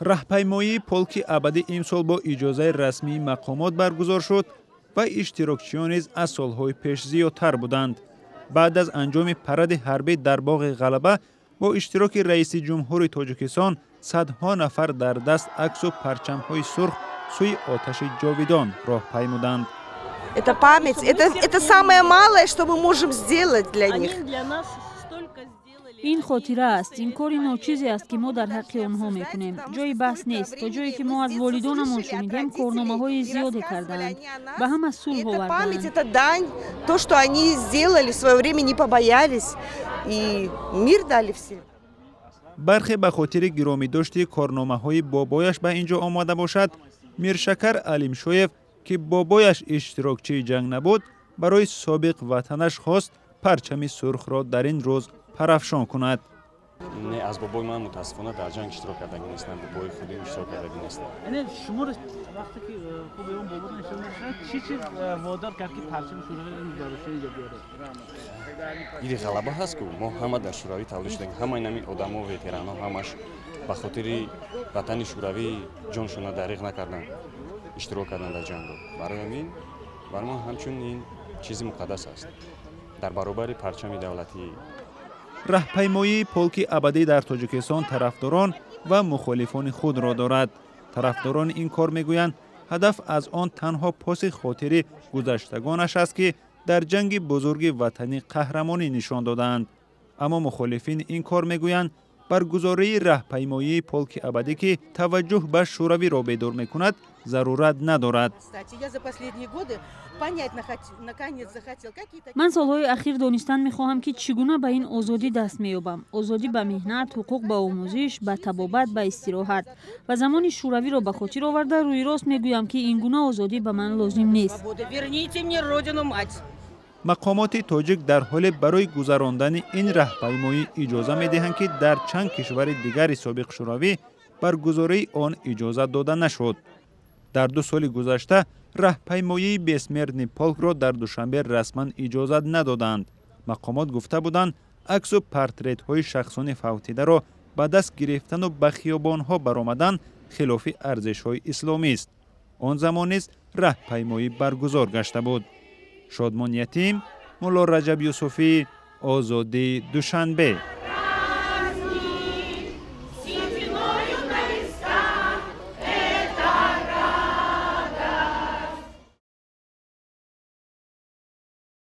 راهپیمایی پولک ابدی امسال با اجازه رسمی مقامات برگزار شد و اشتراکچیان نیز از سالهای پیش زیادتر بودند. بعد از انجام پرد حربی در باغ غلبه با اشتراک رئیس جمهور تاجیکستان صدها نفر در دست عکس و پرچم‌های سرخ سوی آتش جاویدان راه پیمودند. Это память, это самое малое, что мы можем сделать для них. این خاطره است. این کاری ناچیزی است که ما در حق آنها میکنیم. جای بحث نیست. تا جایی که ما از والدانمان شنیدیم کارنامه‌های زیادی کردند. به هم از صلح آوردند. Это дань, то, что они сделали в свое время, не побоялись и мир дали всем. برخی به خاطر گرامی داشتی کارنامه‌های بابایش به اینجا آمده باشد، میرشکر علیمشویف که بابایش اشتراکچی جنگ نبود، برای سابق وطنش خواست پرچم سرخ را در این روز پرافشان کند. نه از بابای من متاسفانه در جنگ اشتراک کرده نیستم، بابای خودم اشتراک کرده نیستم. یعنی شما وقتی که خوب اون بابا نشون چی وادار کرد که پرچم شوروی رو دارشه اینجا بیاره؟ این غلبه هست که ما همه در شوروی تولید شدیم، همه این آدما و وتران‌ها همش به خاطر وطن شوروی جانشون را دریغ نکردن، اشتراک کردن در جنگ. برای همین برای ما همچون این چیزی مقدس است در برابر پرچم دولتی. راهپیمایی پولک ابدی در تاجیکستان طرفداران و مخالفان خود را دارد. طرفداران این کار میگویند هدف از آن تنها پاس خاطر گذشتگانش است که در جنگ بزرگ وطنی قهرمانی نشان دادند. اما مخالفین این کار میگویند برگزاری راهپیمایی پولک ابدی که توجه به شوروی را بیدار میکند ضرورت ندارد. من سالهای اخیر دانستن میخواهم که چگونه به این آزادی دست مییابم. آزادی به مهنت، حقوق به آموزش، به طبابت، به استراحت. و زمان شوروی را به خاطر آورده روی راست میگویم که این گونه آزادی به من لازم نیست. مقامات تاجیک در حال برای گذراندن این راهپیمایی اجازه می‌دهند که در چند کشور دیگر سابق شوروی برگزاری آن اجازه داده نشد. در 2 سال گذشته راهپیمایی بسمرن پولک را در دوشنبه رسما اجازه ندادند. مقامات گفته بودند عکس و پورترت‌های شخصان فوتیده را به دست گرفتن و به خیابان‌ها برآمدن خلاف ارزش‌های اسلامی است. آن زمان نیز راهپیمایی برگزار گشته بود. شادمان یتیم، مولا رجب یوسفی، آزادی، دوشنبه.